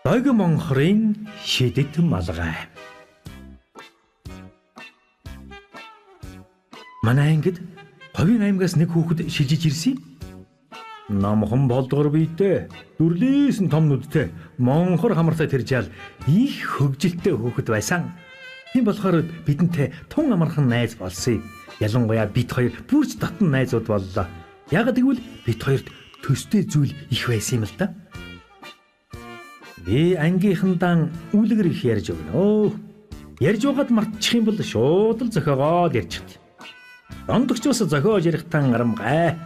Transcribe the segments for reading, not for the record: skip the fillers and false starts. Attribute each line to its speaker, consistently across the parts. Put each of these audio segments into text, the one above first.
Speaker 1: Дог монхорын шидэт малгай. Манай ангид Говийн аймгаас нэг хүүхэд шилжиж ирсэн. Намхан болдгор биетэй, дүрлийсэн том нүдтэй, монхор хамартай тэр жаал их хөгжилтэй хүүхэд байсан. Тийм болохоор бидэнтэй тун амархан найз болсон. Ялангуяа бид хоёр бүрч татан найзууд боллоо. Яг тэгвэл бид хоёрт төстэй зүйл их байсан юм л да. Би ангийнхандаа үлгэр их ярьж өгнө. Ярьж байгаад мартчих юм бол шууд л зохиогоод ярьчихлаа. Дондогч бас зохиож ярихтан арамгай.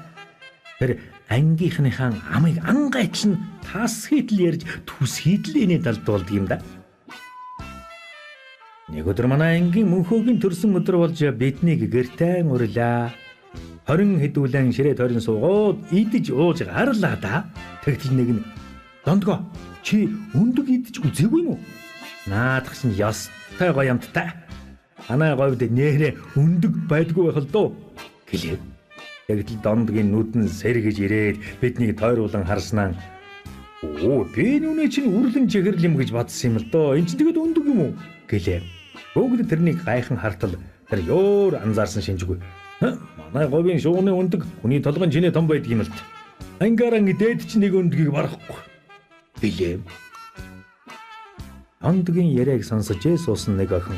Speaker 1: Тэр ангийнхныхаа амыг ангайтл нь тас хийдэл ярьж түс хийдлээний далдуулдаг юм да. Нэг өдөр манай ангийн мөнхөөгийн төрсөн өдөр болж биднийг гэртээ урлаа. 20 хэдүүлэн ширээ тойрон суугаад идэж ууж гарлаа да. Тэгтэл нэг нь дондгоо чи өндөг идэж үзээгүй юм уу? Наадах чинь ёстой гоё юмтай. Манай говьд нэрээ өндөг байдгүй байх л дөө гэлээ. Тэгтэл дондгийн нүдэн сэргэж ирээд биднийг тойруулан харснаа. Оо би нүнэ чинь үрлэн жигэрл юм гэж бодсон юм л доо. Энд чинь тэгээд өндөг юм уу гэлээ. Бүгд тэрнийг гайхан хартал тэр ёор анзаарсан шинжгүй. Манай говийн шууны өндөг хүний толгойн чинээ том байдаг юм л т. Ангаараа дээд чинь нэг өндгийг барахгүй гэлээ. Дондгийн яриаг сонсож суусан нэг охин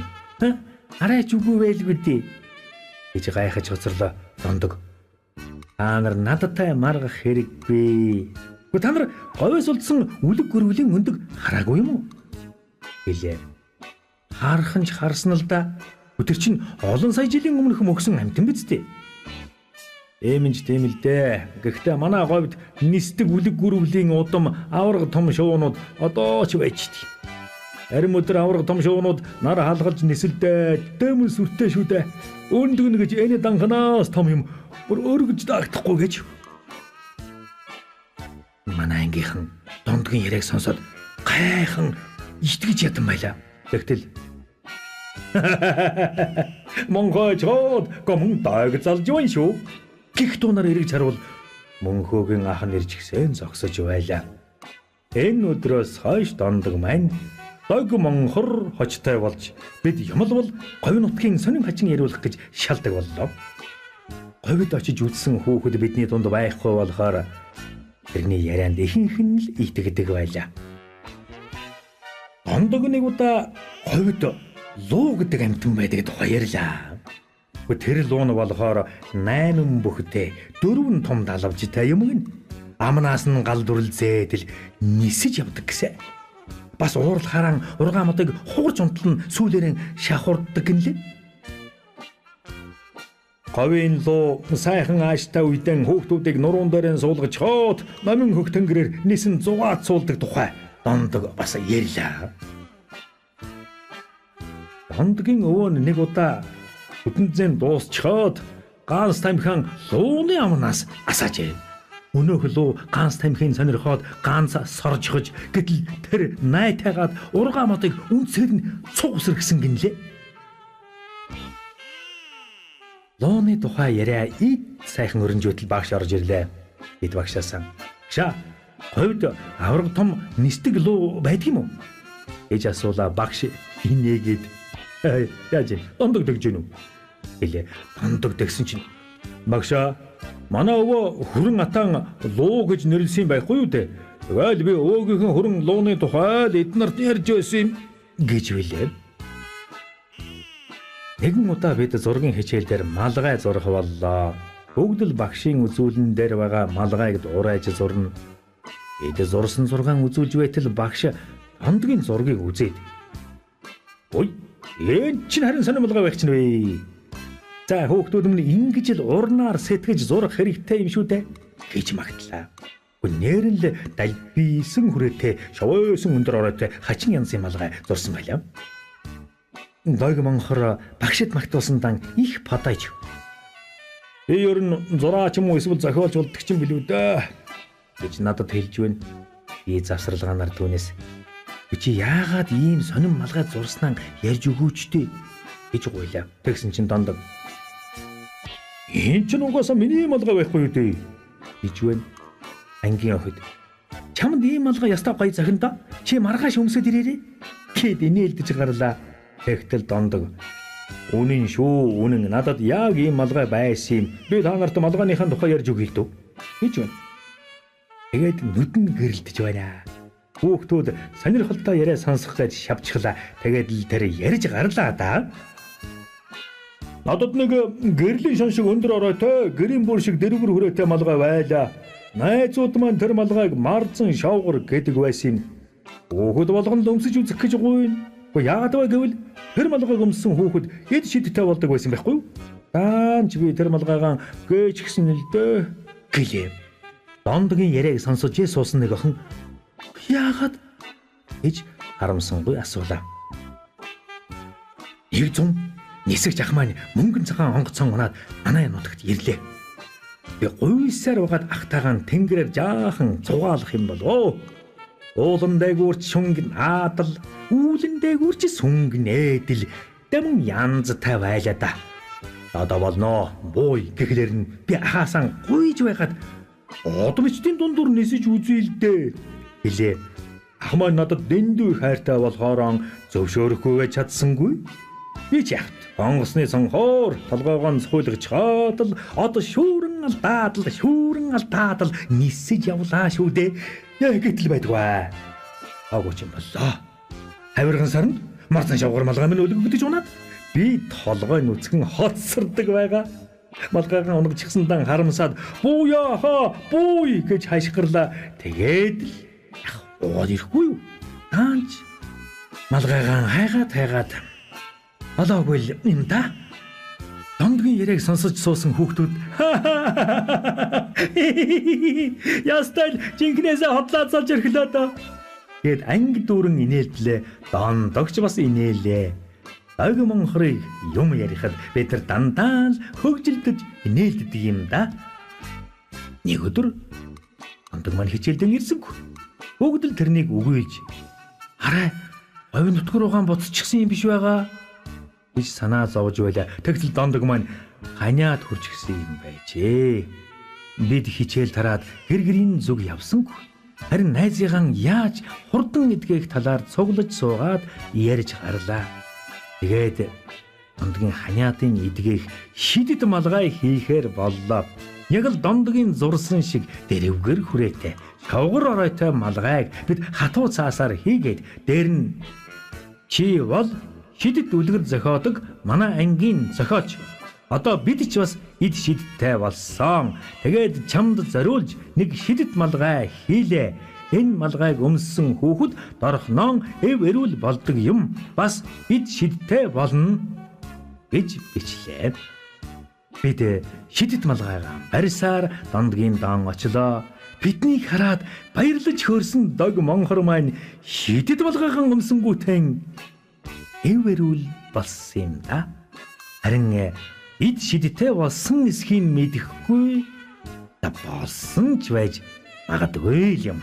Speaker 1: арайч үгүй байлгүй дээ гэж гайхаж хоцорлоо. Дондог та нар надтай маргах хэрэггүй. Та нар говьос улдсан үлэг гөрвлийн өндөг хараагүй юм уу гэлээ. Хархан ч харсан л да. Тэр чинь олон сая жилийн өмнөх мөксөн амьтан биз дээ. Эмэнж тийм л дээ. Гэхдээ манай говьд нисдэг үлэг гөрвлийн удам авраг том шуунууд одоо ч байжтэй. Харин өдөр авраг том шуунууд нар хаалгалж нисэлдээ дэм сүртэй шүү дээ. Өндөг нь гэж энэ данханаас том юм бүр өргөж дагтахгүй гэж. Манай ангийнхан дондгийн яриаг сонсоод гайхан итгэж ятан байлаа. Тэгтэл Монхойчод гомн даг залж байна шүү. Гих дунаар эргэж харуул мөнхөөгийн ах нь иржгсэн зогсож байлаа. Энэ өдрөөс хойш дондог маань дог монхор хочтой болж бид юмлвал говь нутгийн сонин хачин яриулах гэж шалдаг боллоо. Говьд очиж үзсэн хүүхэд бидний дунд байхгүй болохоор тэрний ярианд ихэнх нь л итгэдэг байлаа. Дондог нэг удаа говьд луу гэдэг амьтан байдаг тухай ярьлаа. Тэр луу нь болохоор 8 бүхтэй 4 том далавжтай юм гин. Амнаас нь гал дүрлзээдэл нисэж явдаг гэсэн. Бас уурал харан ургаамуудыг хуурж унтлан сүүлээрэн шахурддаг гинлээ. Говийн луу сайхан ааштай үедэн хүүхдүүдийг нуруунд дээрэн суулгаж хоод номин хөгтөнгөрээр нисэн зугаад суулдаг тухай дондог бас ярьлаа. Дондгийн өвөө нэг удаа хөдөнзэн дуусчхоод Ганс тамхин лууны амнаас асаажээ. Өнөөх луу Ганс тамхин сонирхоод ганц соржхож гэтэл тэр найтайгаад ургаамуудыг үнсээр нь цуг үсэргсэн гинлээ. Лууны тухай яриа сайхан өрнжөөтөл багш орж ирлээ. Бид багшаасан. Ша говьд авраг том нисдэг луу байдаг юм уу гэж асуулаа. Багш инээгээд яаж дондог дэгж гэнэ үү гэлээ. Дондог дэгсэн чинь багшаа манай өвөө хүрэн атан луу гэж нэрлсэн байхгүй юу те. Тэгэл би өвөөгийнхэн хүрэн лууны тухай эднэрт ярьж байсан юм гэж билээ. Нэгэн удаа бид зургийн хичээл дээр малгай зурх боллоо. Бүгд л багшийн үзүүлэн дээр байгаа малгайг дуурайж зурна. Бид зурсан зургаан үзүүлж байтал багш дондгийн зургийг үзээд ой энэ чинь харин сонирмолгой байх чинь вэ. За хүүхдүүд минь ингэж л урнаар сэтгэж зурх хэрэгтэй юм шүү дээ гэж магтлаа. Нээр л далбисэн хүрээтэй шовоосон өндөр оройтой хачин янзын малгай зурсан байлаа. Дог монхор багшид магтуулсан дан их падаж. Би ер нь зураач юм уу эсвэл зохиолч болдог ч юм билүү дээ гэж надад хэлж байна. Би завсралгаанаар түүнээс чи яагаад ийм сонин малгай зурснаа ярьж өгөөчтэй гэж гуйлаа. Тэгсэн чинь дондог энэ ч угаасаа миний малгай байхгүй юу дээ гэж байна. Ангийн охид Чамд ийм малгай ястаа гоё зохиндоо. Чи маргааш өмсөд ирээрээ. Гэт инээлдэж гарлаа. Тэгтэл дондог. Үнэн шүү. Үнэн надад яг ийм малгай байсан юм. Би та нарт малгайныхаа тухай ярьж өгье л дөө. Гэж байна. Тэгээд нүдэн гэрэлдэж байна. Хүүхдүүд сонирхолтой яриа сонсох гэж шавчглаа. Тэгээд л тэр ярьж гарлаа да. Надад нэг гэрлийн шон шиг өндөр оройтой, гэрийн бүр шиг дэрвэр хүрээтэй малгай байлаа. Найзууд маань тэр малгайг марзан шавгар гэдэг байсан юм. Хүүхэд болгонд өмсөж үзэх гэж гуйна. Яагаад вэ гэвэл тэр малгайг өмссөн хүүхэд эд шидтэй болдог байсан байхгүй юу? Даанч би тэр малгайгаан гээж гисэн л дээ гэлээ. Дондгийн яриаг сонсож суусан нэг охин яагаад гэж харамсангүй асуулаа. 100 нисэх жах маань мөнгөн цагаан онгоцон унаад манай нутагт ирлээ. Би гуйсаар угаад ахтайгаан тэнгэрээр жаахан цугаалах юм болоо. Уулан дээгүүрч шүнгэн аадал, үүлэн дээгүүрч сүнгэн ээдэл дэм янзтай байлаа да. Одоо болно бууй гэхлээр нь би ахаасан гуйж байгаад одомчдын дундуур нисэж үзье л дээ гэлээ. Ах маань надад дэндүү хайртай болохоор зөвшөөрөхгүй байж чадсангүй. Би ч яхад онгоцны цонхоор толгоогоо цохиулгаж хаадал одоо шүүрэн алдаадал нисэж явлаа шүү дээ. Яа гэтэл байдгаа. Агууч юм боллоо. Хавирган сарнд марцан шавгар малгай минь өлгөгдөж унаад би толгой нүцгэн хоцсордог байгаа. Малгайгаан унгажчихсан дан харамсаад бууй гэж хашгирлаа. Тэгээд л уугаад ирэхгүй юу? Таанч малгайгаан хайгаад олоогүй л юм да. Дондгийн яриаг сонсож суусан хүүхдүүд ястал жинкнээсээ хотлаад салж ирэхлээ доо. Гэт анги дүүрэн инээлдлээ. Дондогч бас инээлээ. Аг монхорыг юм ярихад бид нар дандаа л хөгжилдөж инээлддэг юм да. Нэг өдөр дондог маань хичээлдэн ирсэнгүй. Бүгд л тэрнийг үгүйж хараа говь нутгаар угаан буцчихсан юм биш байгаа гэж санаа зовж байлаа. Тэгтэл дондог маань ханиад хурж гисэн юм байжээ. Бид хичээл тараад гэр-гэрийн зүг явсангүй. Харин найзыгаан яаж хурдан эдгээх талаар цуглаж суугаад ярьж гарлаа. Тэгээд дондгийн ханиатын эдгээх шидэд малгай хийхээр боллоо. Яг л дондгийн зурсан шиг дэрвгэр хүрээтэй шавгар оройтой малгайг бид хатуу цаасаар хийгээд дээр нь чи бол шидэд үлгэр зохиодог манай ангийн зохиоч. Одоо бид ч бас эд шидтэй болсон. Тэгээд чамд зориулж нэг шидэд малгай хийлээ. Энэ малгайг өмссөн хүүхэд дорхнон эв эрүүл болдог юм. Бас эд шидтэй болно гэж бичлээ. Бид шидэд малгайгаа барьсаар дондгийн дан очлоо. Биднийг хараад баярлаж хөөрсөн дог монхор маань шидэд малгайхан өмсөнгүүтэн эв эрүүл болсон юм да. Харин эд шидтэй болсон эсхийг мэдэхгүй болсон ч байж магадгүй юм.